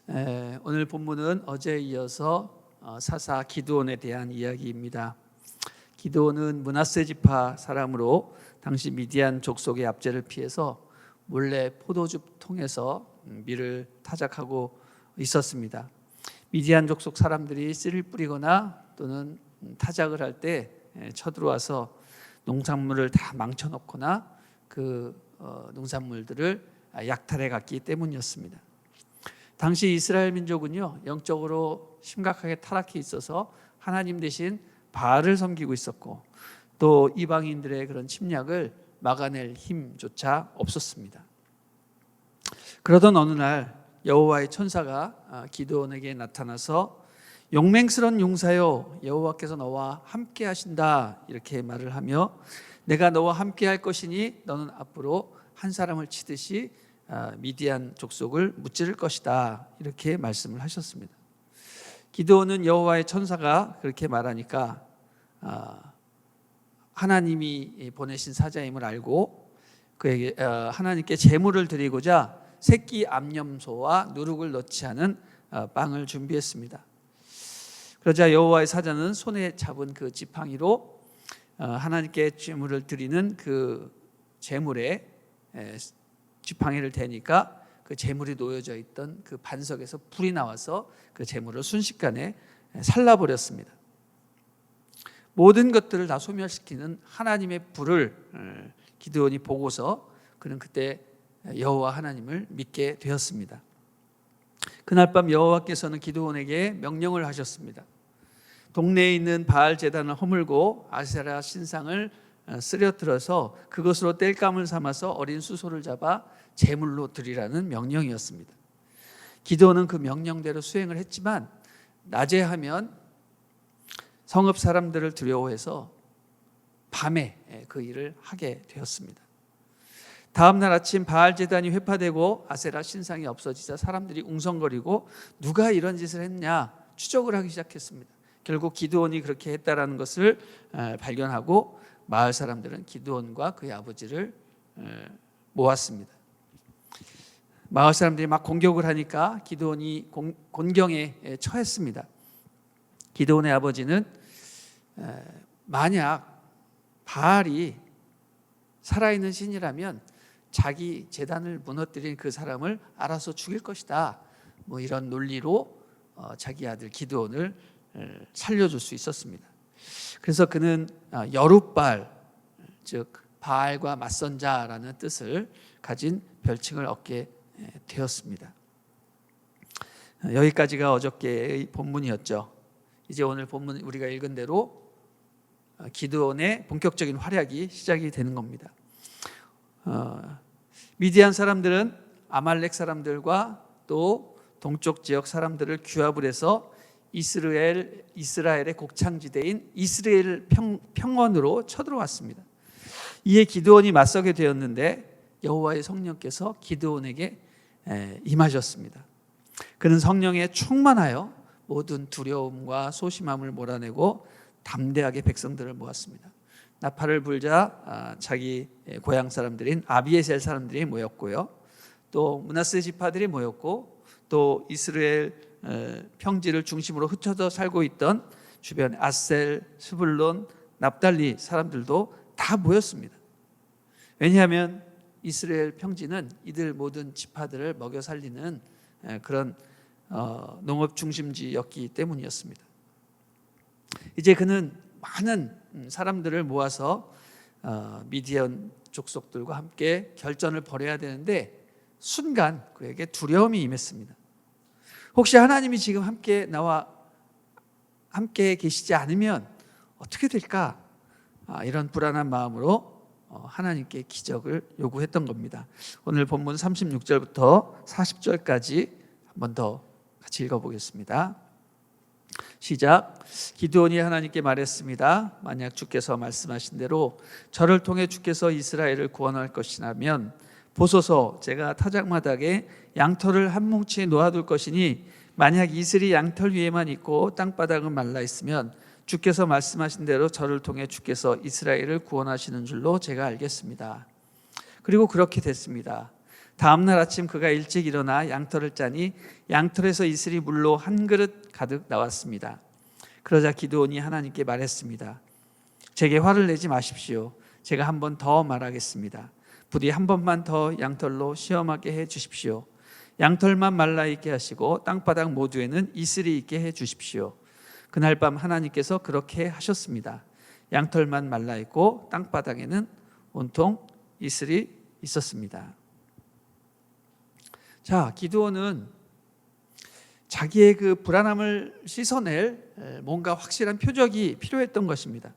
오늘 본문은 어제에 이어서 사사 기드온에 대한 이야기입니다. 기드온은 므낫세 지파 사람으로 당시 미디안 족속의 압제를 피해서 몰래 포도주 통해서 밀을 타작하고 있었습니다. 미디안 족속 사람들이 씨를 뿌리거나 또는 타작을 할 때 쳐들어와서 농산물을 다 망쳐놓거나 그 농산물들을 약탈해 갔기 때문이었습니다. 당시 이스라엘 민족은요, 영적으로 심각하게 타락해 있어서 하나님 대신 바알을 섬기고 있었고, 또 이방인들의 그런 침략을 막아낼 힘조차 없었습니다. 그러던 어느 날 여호와의 천사가 기드온에게 나타나서 용맹스러운 용사여, 여호와께서 너와 함께 하신다, 이렇게 말을 하며 내가 너와 함께 할 것이니 너는 앞으로 한 사람을 치듯이 미디안 족속을 무찌를 것이다, 이렇게 말씀을 하셨습니다. 기드온은 여호와의 천사가 그렇게 말하니까 하나님이 보내신 사자임을 알고 그에게 하나님께 제물을 드리고자 새끼 암염소와 누룩을 넣지 않은 빵을 준비했습니다. 그러자 여호와의 사자는 손에 잡은 그 지팡이로 하나님께 제물을 드리는 그 제물에 지팡이를 대니까 그 제물이 놓여져 있던 그 반석에서 불이 나와서 그 제물을 순식간에 살라버렸습니다. 모든 것들을 다 소멸시키는 하나님의 불을 기드온이 보고서 그는 그때 여호와 하나님을 믿게 되었습니다. 그날 밤 여호와께서는 기드온에게 명령을 하셨습니다. 동네에 있는 바알 제단을 허물고 아세라 신상을 쓰러뜨려서 그것으로 땔감을 삼아서 어린 수소를 잡아 제물로 드리라는 명령이었습니다. 기드온은 그 명령대로 수행을 했지만 낮에 하면 성읍 사람들을 두려워해서 밤에 그 일을 하게 되었습니다. 다음 날 아침 바알 제단이 회파되고 아세라 신상이 없어지자 사람들이 웅성거리고 누가 이런 짓을 했냐 추적을 하기 시작했습니다. 결국 기드온이 그렇게 했다라는 것을 발견하고 마을 사람들은 기드온과 그의 아버지를 모았습니다. 마을 사람들이 막 공격을 하니까 기드온이 곤경에 처했습니다. 기드온의 아버지는 만약 바알이 살아있는 신이라면 자기 제단을 무너뜨린 그 사람을 알아서 죽일 것이다, 뭐 이런 논리로 자기 아들 기드온을 살려줄 수 있었습니다. 그래서 그는 여룻바알, 즉 바알과 맞선 자라는 뜻을 가진 별칭을 얻게 되었습니다. 여기까지가 어저께의 본문이었죠. 이제 오늘 본문 우리가 읽은 대로 기드온의 본격적인 활약이 시작이 되는 겁니다. 미디안 사람들은 아말렉 사람들과 또 동쪽 지역 사람들을 규합을 해서 이스라엘의 곡창지대인 이스라엘 평원으로 쳐들어왔습니다. 이에 기드온이 맞서게 되었는데 여호와의 성령께서 기드온에게 임하셨습니다. 그는 성령에 충만하여 모든 두려움과 소심함을 몰아내고 담대하게 백성들을 모았습니다. 나팔을 불자 자기 고향 사람들인 아비에셀 사람들이 모였고요, 또 므낫세 지파들이 모였고, 또 이스라엘 평지를 중심으로 흩어져 살고 있던 주변 아셀, 스불론, 납달리 사람들도 다 모였습니다. 왜냐하면 이스라엘 평지는 이들 모든 지파들을 먹여 살리는 그런 농업 중심지였기 때문이었습니다. 이제 그는 많은 사람들을 모아서 미디안 족속들과 함께 결전을 벌여야 되는데 순간 그에게 두려움이 임했습니다. 혹시 하나님이 지금 함께 계시지 않으면 어떻게 될까? 이런 불안한 마음으로 하나님께 기적을 요구했던 겁니다. 오늘 본문 36절부터 40절까지 한 번 더 같이 읽어보겠습니다. 시작. 기드온이 하나님께 말했습니다. 만약 주께서 말씀하신 대로 저를 통해 주께서 이스라엘을 구원할 것이라면 보소서, 제가 타작마당에 양털을 한 뭉치에 놓아둘 것이니 만약 이슬이 양털 위에만 있고 땅바닥은 말라 있으면 주께서 말씀하신 대로 저를 통해 주께서 이스라엘을 구원하시는 줄로 제가 알겠습니다. 그리고 그렇게 됐습니다. 다음 날 아침 그가 일찍 일어나 양털을 짜니 양털에서 이슬이 물로 한 그릇 가득 나왔습니다. 그러자 기드온이 하나님께 말했습니다. 제게 화를 내지 마십시오. 제가 한 번 더 말하겠습니다. 부디 한 번만 더 양털로 시험하게 해 주십시오. 양털만 말라 있게 하시고 땅바닥 모두에는 이슬이 있게 해 주십시오. 그날 밤 하나님께서 그렇게 하셨습니다. 양털만 말라 있고 땅바닥에는 온통 이슬이 있었습니다. 자, 기드온은 자기의 그 불안함을 씻어낼 뭔가 확실한 표적이 필요했던 것입니다.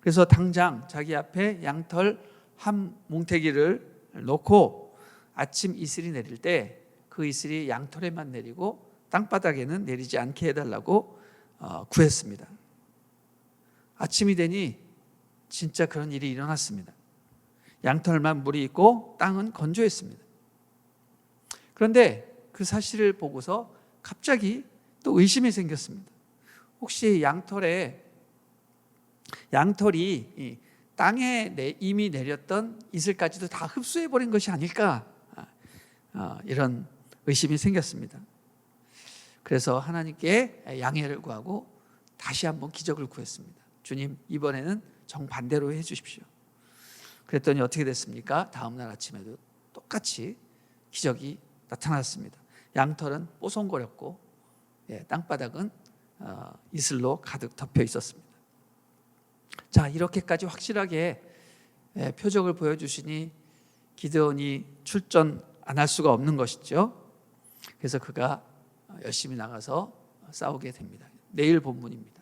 그래서 당장 자기 앞에 양털 한 뭉태기를 놓고 아침 이슬이 내릴 때 그 이슬이 양털에만 내리고 땅바닥에는 내리지 않게 해달라고 구했습니다. 아침이 되니 진짜 그런 일이 일어났습니다. 양털만 물이 있고 땅은 건조했습니다. 그런데 그 사실을 보고서 갑자기 또 의심이 생겼습니다. 혹시 양털이 땅에 이미 내렸던 이슬까지도 다 흡수해버린 것이 아닐까, 이런 의심이 생겼습니다. 그래서 하나님께 양해를 구하고 다시 한번 기적을 구했습니다. 주님, 이번에는 정반대로 해 주십시오. 그랬더니 어떻게 됐습니까? 다음 날 아침에도 똑같이 기적이 나타났습니다. 양털은 뽀송거렸고 땅바닥은 이슬로 가득 덮여 있었습니다. 자, 이렇게까지 확실하게 표적을 보여주시니 기드온이 출전 안 할 수가 없는 것이죠. 그래서 그가 열심히 나가서 싸우게 됩니다. 내일 본문입니다.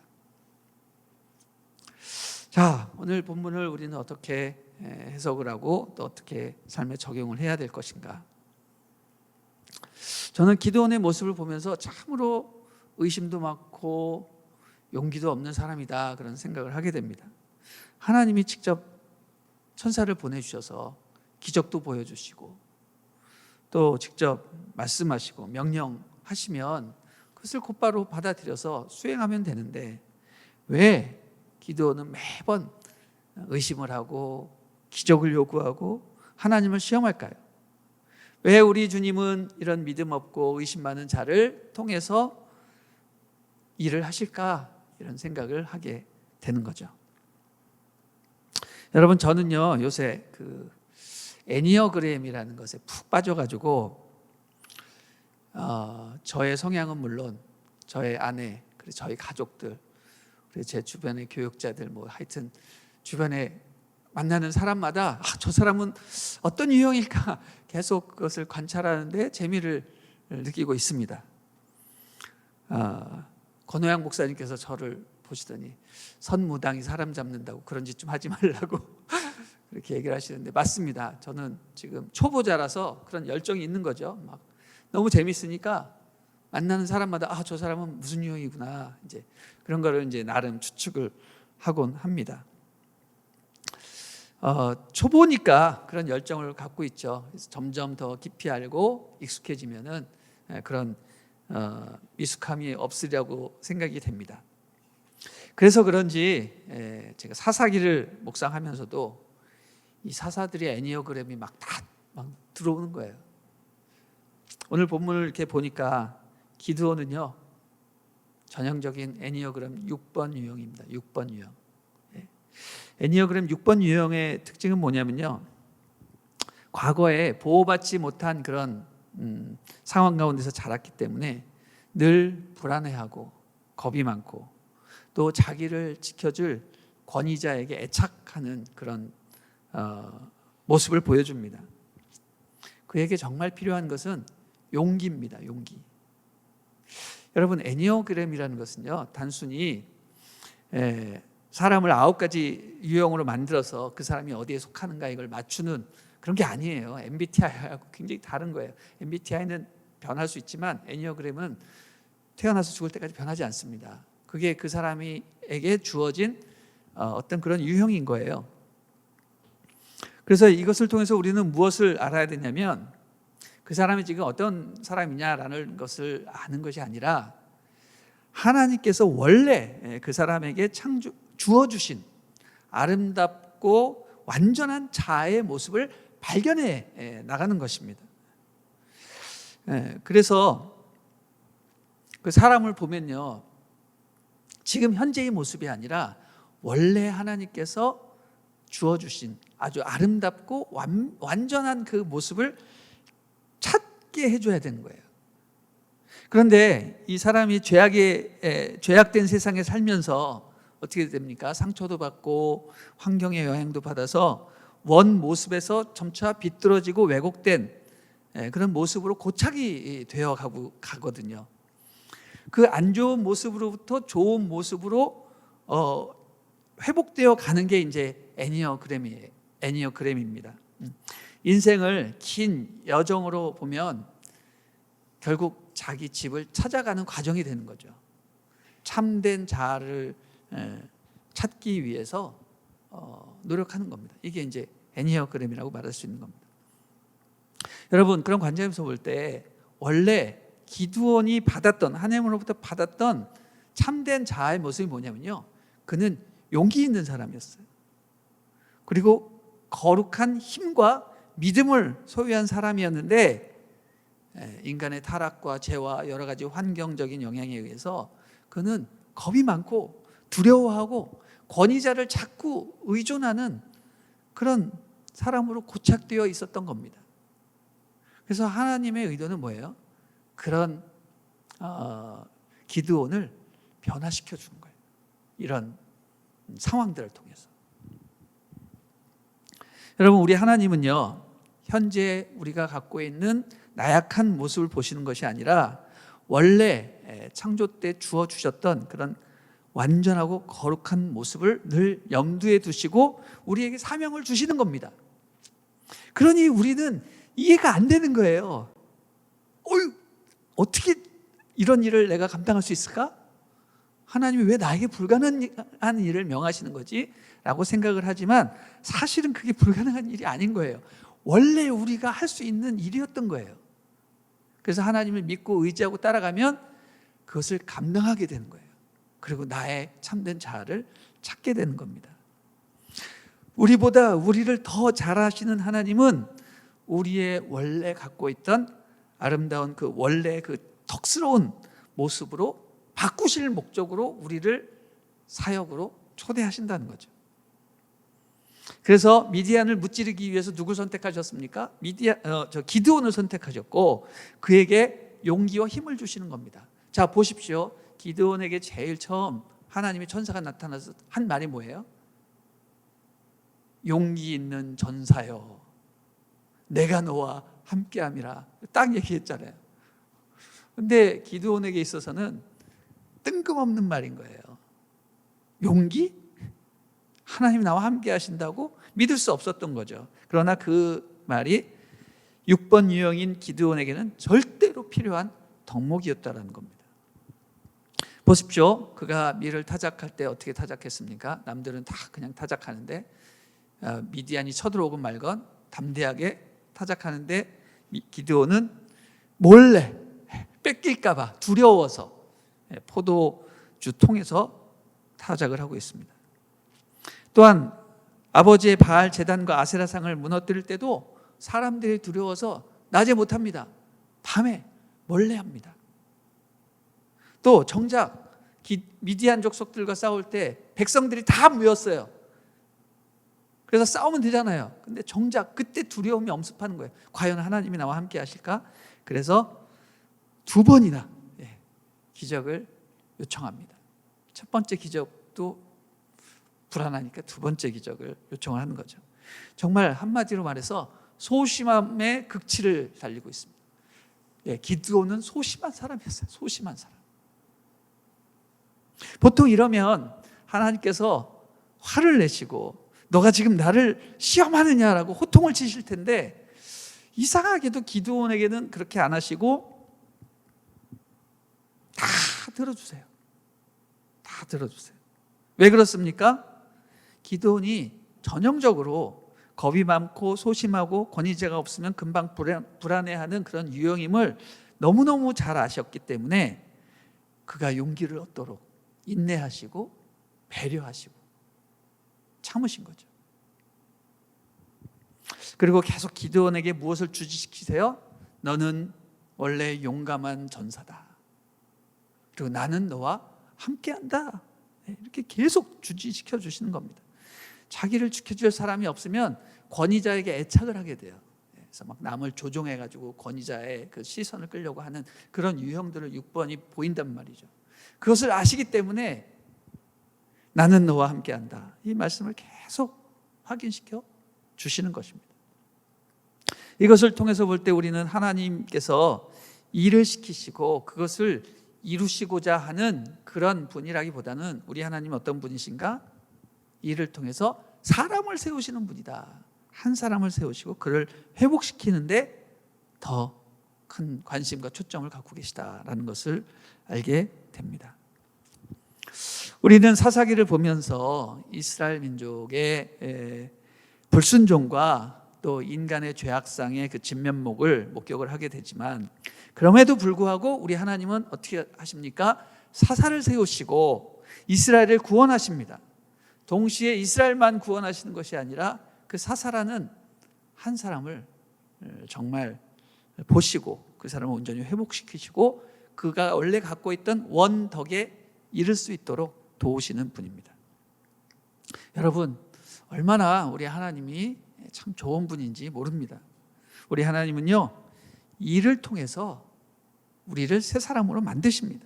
자, 오늘 본문을 우리는 어떻게 해석을 하고 또 어떻게 삶에 적용을 해야 될 것인가? 저는 기드온의 모습을 보면서 참으로 의심도 많고 용기도 없는 사람이다, 그런 생각을 하게 됩니다. 하나님이 직접 천사를 보내주셔서 기적도 보여주시고 또 직접 말씀하시고 명령하시면 그것을 곧바로 받아들여서 수행하면 되는데 왜 기드온은 매번 의심을 하고 기적을 요구하고 하나님을 시험할까요? 왜 우리 주님은 이런 믿음 없고 의심 많은 자를 통해서 일을 하실까? 이런 생각을 하게 되는 거죠. 여러분, 저는요 요새 그 애니어그램이라는 것에 푹 빠져가지고 저의 성향은 물론 저의 아내, 그리고 저희 가족들, 그리고 제 주변의 교육자들, 뭐 하여튼 주변에 만나는 사람마다 저 사람은 어떤 유형일까 계속 그것을 관찰하는데 재미를 느끼고 있습니다. 권호양 목사님께서 저를 보시더니 선무당이 사람 잡는다고 그런 짓 좀 하지 말라고 그렇게 얘기를 하시는데 맞습니다. 저는 지금 초보자라서 그런 열정이 있는 거죠. 막 너무 재밌으니까 만나는 사람마다 저 사람은 무슨 유형이구나, 이제 그런 거를 이제 나름 추측을 하곤 합니다. 초보니까 그런 열정을 갖고 있죠. 그래서 점점 더 깊이 알고 익숙해지면은 그런 미숙함이 없으리라고 생각이 됩니다. 그래서 그런지 제가 사사기를 묵상하면서도 이 사사들의 애니어그램이 막 들어오는 거예요. 오늘 본문을 이렇게 보니까 기드온은요 전형적인 애니어그램 6번 유형입니다. 6번 유형. 애니어그램 6번 유형의 특징은 뭐냐면요, 과거에 보호받지 못한 그런 상황 가운데서 자랐기 때문에 늘 불안해하고 겁이 많고 또 자기를 지켜줄 권위자에게 애착하는 그런 모습을 보여줍니다. 그에게 정말 필요한 것은 용기입니다. 용기. 여러분, 애니어그램이라는 것은요 단순히 사람을 9가지 유형으로 만들어서 그 사람이 어디에 속하는가 이걸 맞추는 그런 게 아니에요. MBTI하고 굉장히 다른 거예요. MBTI는 변할 수 있지만 애니어그램은 태어나서 죽을 때까지 변하지 않습니다. 그게 그 사람에게 주어진 어떤 그런 유형인 거예요. 그래서 이것을 통해서 우리는 무엇을 알아야 되냐면 그 사람이 지금 어떤 사람이냐라는 것을 아는 것이 아니라 하나님께서 원래 그 사람에게 주어주신 아름답고 완전한 자아의 모습을 발견해 나가는 것입니다. 그래서 그 사람을 보면요, 지금 현재의 모습이 아니라 원래 하나님께서 주어주신 아주 아름답고 완전한 그 모습을 찾게 해줘야 되는 거예요. 그런데 이 사람이 죄악된 세상에 살면서 어떻게 됩니까? 상처도 받고 환경의 영향도 받아서 원 모습에서 점차 비뚤어지고 왜곡된 그런 모습으로 고착이 되어 가거든요. 그 안 좋은 모습으로부터 좋은 모습으로 회복되어 가는 게 이제 애니어그램입니다. 인생을 긴 여정으로 보면 결국 자기 집을 찾아가는 과정이 되는 거죠. 참된 자아를 찾기 위해서 노력하는 겁니다. 이게 이제 애니어그램이라고 말할 수 있는 겁니다. 여러분, 그런 관점에서 볼 때 원래 기드온이 받았던, 하나님으로부터 받았던 참된 자아의 모습이 뭐냐면요, 그는 용기 있는 사람이었어요. 그리고 거룩한 힘과 믿음을 소유한 사람이었는데 인간의 타락과 죄와 여러 가지 환경적인 영향에 의해서 그는 겁이 많고 두려워하고 권위자를 자꾸 의존하는 그런 사람으로 고착되어 있었던 겁니다. 그래서 하나님의 의도는 뭐예요? 그런 기드온을 변화시켜 주는 거예요. 이런 상황들을 통해서. 여러분, 우리 하나님은요, 현재 우리가 갖고 있는 나약한 모습을 보시는 것이 아니라 원래 창조 때 주어 주셨던 그런 완전하고 거룩한 모습을 늘 염두에 두시고 우리에게 사명을 주시는 겁니다. 그러니 우리는 이해가 안 되는 거예요. 어떻게 이런 일을 내가 감당할 수 있을까? 하나님이 왜 나에게 불가능한 일을 명하시는 거지? 라고 생각을 하지만 사실은 그게 불가능한 일이 아닌 거예요. 원래 우리가 할 수 있는 일이었던 거예요. 그래서 하나님을 믿고 의지하고 따라가면 그것을 감당하게 되는 거예요. 그리고 나의 참된 자아를 찾게 되는 겁니다. 우리보다 우리를 더 잘 아시는 하나님은 우리의 원래 갖고 있던 아름다운 그 원래 그 덕스러운 모습으로 바꾸실 목적으로 우리를 사역으로 초대하신다는 거죠. 그래서 미디안을 무찌르기 위해서 누굴 선택하셨습니까? 기드온을 선택하셨고 그에게 용기와 힘을 주시는 겁니다. 자, 보십시오. 기드온에게 제일 처음 하나님의 천사가 나타나서 한 말이 뭐예요? 용기 있는 전사여, 내가 너와 함께함이라 딱 얘기했잖아요. 근데 기드온에게 있어서는 뜬금없는 말인 거예요. 용기? 하나님이 나와 함께 하신다고 믿을 수 없었던 거죠. 그러나 그 말이 6번 유형인 기드온에게는 절대로 필요한 덕목이었다는 겁니다. 보십시오. 그가 밀을 타작할 때 어떻게 타작했습니까? 남들은 다 그냥 타작하는데 미디안이 쳐들어오건 말건 담대하게 타작하는데 기드온은 몰래 뺏길까 봐 두려워서 포도주 통에서 타작을 하고 있습니다. 또한 아버지의 바알 제단과 아세라상을 무너뜨릴 때도 사람들이 두려워서 낮에 못합니다. 밤에 몰래 합니다. 또 정작 미디안 족속들과 싸울 때 백성들이 다 모였어요. 그래서 싸우면 되잖아요. 근데 정작 그때 두려움이 엄습하는 거예요. 과연 하나님이 나와 함께 하실까? 그래서 2번이나 기적을 요청합니다. 첫 번째 기적도 불안하니까 2번째 기적을 요청을 하는 거죠. 정말 한마디로 말해서 소심함의 극치를 달리고 있습니다. 기드온은 소심한 사람이었어요. 소심한 사람. 보통 이러면 하나님께서 화를 내시고 너가 지금 나를 시험하느냐라고 호통을 치실 텐데 이상하게도 기드온에게는 그렇게 안 하시고 다 들어주세요. 다 들어주세요. 왜 그렇습니까? 기드온이 전형적으로 겁이 많고 소심하고 권위자가 없으면 금방 불안해하는 그런 유형임을 너무너무 잘 아셨기 때문에 그가 용기를 얻도록 인내하시고 배려하시고 참으신 거죠. 그리고 계속 기드온에게 무엇을 주지시키세요? 너는 원래 용감한 전사다. 그리고 나는 너와 함께한다. 이렇게 계속 주지시켜 주시는 겁니다. 자기를 지켜줄 사람이 없으면 권위자에게 애착을 하게 돼요. 그래서 막 남을 조종해가지고 권위자의 그 시선을 끌려고 하는 그런 유형들을 6번이 보인단 말이죠. 그것을 아시기 때문에 나는 너와 함께한다. 이 말씀을 계속 확인시켜 주시는 것입니다. 이것을 통해서 볼 때 우리는 하나님께서 일을 시키시고 그것을 이루시고자 하는 그런 분이라기보다는 우리 하나님은 어떤 분이신가? 일을 통해서 사람을 세우시는 분이다. 한 사람을 세우시고 그를 회복시키는데 더 큰 관심과 초점을 갖고 계시다라는 것을 알게 됩니다. 우리는 사사기를 보면서 이스라엘 민족의 불순종과 또 인간의 죄악상의 그 진면목을 목격을 하게 되지만, 그럼에도 불구하고 우리 하나님은 어떻게 하십니까? 사사를 세우시고 이스라엘을 구원하십니다. 동시에 이스라엘만 구원하시는 것이 아니라 그 사사라는 한 사람을 정말 보시고 그 사람을 온전히 회복시키시고 그가 원래 갖고 있던 원덕에 이를 수 있도록 도우시는 분입니다. 여러분, 얼마나 우리 하나님이 참 좋은 분인지 모릅니다. 우리 하나님은요, 일을 통해서 우리를 새 사람으로 만드십니다.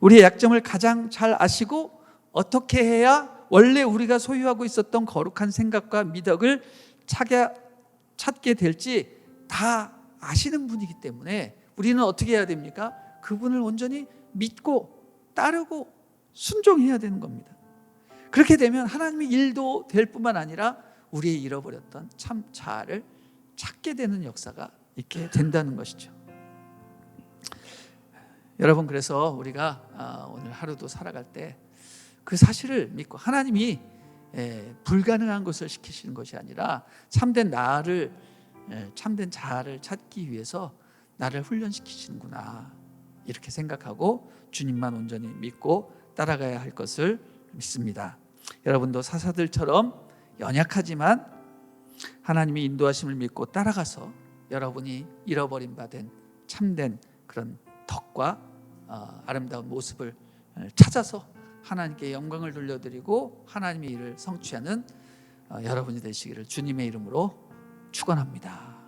우리의 약점을 가장 잘 아시고 어떻게 해야 원래 우리가 소유하고 있었던 거룩한 생각과 미덕을 찾게 될지 다 아시는 분이기 때문에 우리는 어떻게 해야 됩니까? 그분을 온전히 믿고 따르고 순종해야 되는 겁니다. 그렇게 되면 하나님의 일도 될 뿐만 아니라 우리의 잃어버렸던 참 자아를 찾게 되는 역사가 있게 된다는 것이죠. 여러분, 그래서 우리가 오늘 하루도 살아갈 때 그 사실을 믿고 하나님이 불가능한 것을 시키시는 것이 아니라 참된 나를, 참된 자아를 찾기 위해서 나를 훈련시키시는구나, 이렇게 생각하고 주님만 온전히 믿고 따라가야 할 것을 믿습니다. 여러분도 사사들처럼 연약하지만 하나님의 인도하심을 믿고 따라가서 여러분이 잃어버린 바 된 참된 그런 덕과 아름다운 모습을 찾아서 하나님께 영광을 돌려드리고 하나님의 일을 성취하는 여러분이 되시기를 주님의 이름으로 축원합니다.